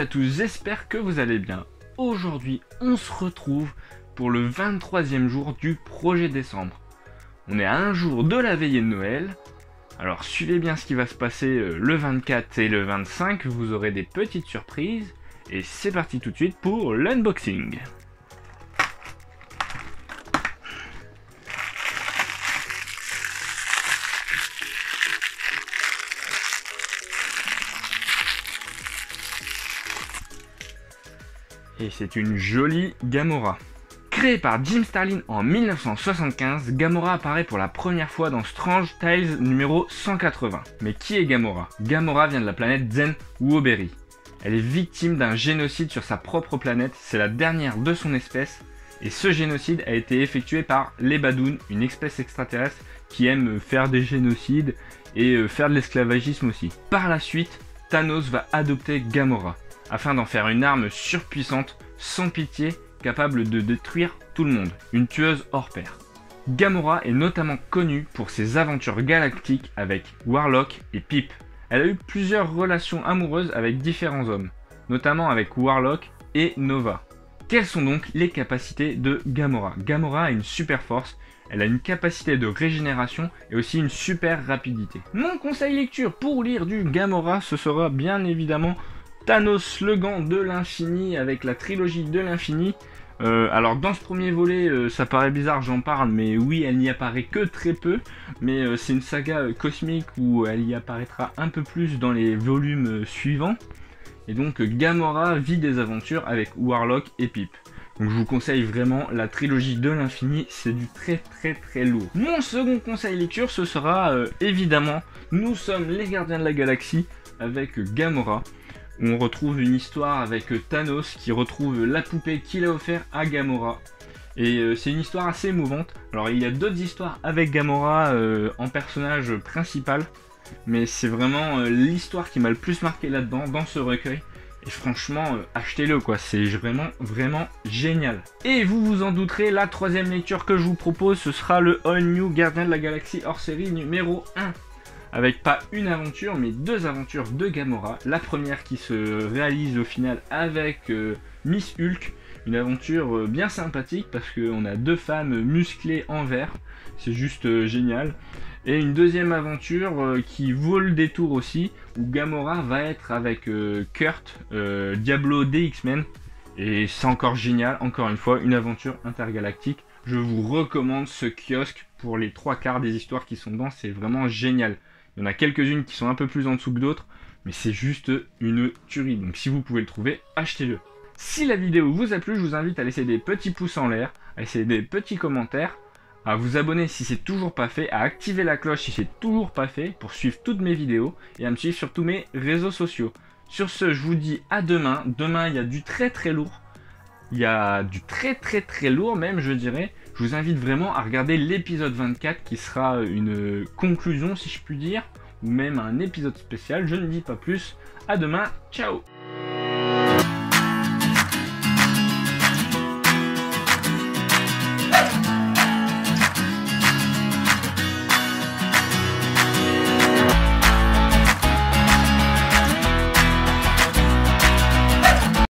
à tous, j'espère que vous allez bien. Aujourd'hui, on se retrouve pour le 23e jour du projet décembre. On est à un jour de la veillée de Noël. Alors suivez bien ce qui va se passer le 24 et le 25, vous aurez des petites surprises. Et c'est parti tout de suite pour l'unboxing. Et c'est une jolie Gamora. Créée par Jim Starlin en 1975, Gamora apparaît pour la première fois dans Strange Tales numéro 180. Mais qui est Gamora? Gamora vient de la planète Zen Woberi. Elle est victime d'un génocide sur sa propre planète, c'est la dernière de son espèce, et ce génocide a été effectué par les Badoons, une espèce extraterrestre qui aime faire des génocides et faire de l'esclavagisme aussi. Par la suite, Thanos va adopter Gamora, afin d'en faire une arme surpuissante, sans pitié, capable de détruire tout le monde, une tueuse hors pair. Gamora est notamment connue pour ses aventures galactiques avec Warlock et Pip. Elle a eu plusieurs relations amoureuses avec différents hommes, notamment avec Warlock et Nova. Quelles sont donc les capacités de Gamora? Gamora a une super force, elle a une capacité de régénération et aussi une super rapidité. Mon conseil lecture pour lire du Gamora, ce sera bien évidemment Thanos le gant de l'infini avec la trilogie de l'infini. Alors dans ce premier volet, ça paraît bizarre, j'en parle, mais oui, elle n'y apparaît que très peu. Mais c'est une saga cosmique où elle y apparaîtra un peu plus dans les volumes suivants. Et donc Gamora vit des aventures avec Warlock et Pip. Donc je vous conseille vraiment la trilogie de l'infini, c'est du très lourd. Mon second conseil lecture, ce sera évidemment Nous sommes les gardiens de la galaxie avec Gamora. Où on retrouve une histoire avec Thanos qui retrouve la poupée qu'il a offert à Gamora. Et c'est une histoire assez émouvante. Alors il y a d'autres histoires avec Gamora en personnage principal. Mais c'est vraiment l'histoire qui m'a le plus marqué là-dedans, dans ce recueil. Et franchement, achetez-le quoi, c'est vraiment génial. Et vous vous en douterez, la troisième lecture que je vous propose, ce sera le All New Gardien de la Galaxie hors série numéro 1. Avec pas une aventure, mais deux aventures de Gamora. La première qui se réalise au final avec Miss Hulk. Une aventure bien sympathique parce qu'on a deux femmes musclées en vert. C'est juste génial. Et une deuxième aventure qui vaut le détour aussi, où Gamora va être avec Kurt, Diablo des X-Men. Et c'est encore génial, encore une fois, une aventure intergalactique. Je vous recommande ce kiosque pour les 3/4 des histoires qui sont dedans, c'est vraiment génial. Il y en a quelques-unes qui sont un peu plus en dessous que d'autres, mais c'est juste une tuerie. Donc si vous pouvez le trouver, achetez-le. Si la vidéo vous a plu, je vous invite à laisser des petits pouces en l'air, à laisser des petits commentaires, à vous abonner si c'est toujours pas fait, à activer la cloche si c'est toujours pas fait, pour suivre toutes mes vidéos, et à me suivre sur tous mes réseaux sociaux. Sur ce, je vous dis à demain. Demain, il y a du très lourd. Il y a du très lourd même, je dirais. Je vous invite vraiment à regarder l'épisode 24 qui sera une conclusion si je puis dire, ou même un épisode spécial, je ne dis pas plus. À demain, ciao!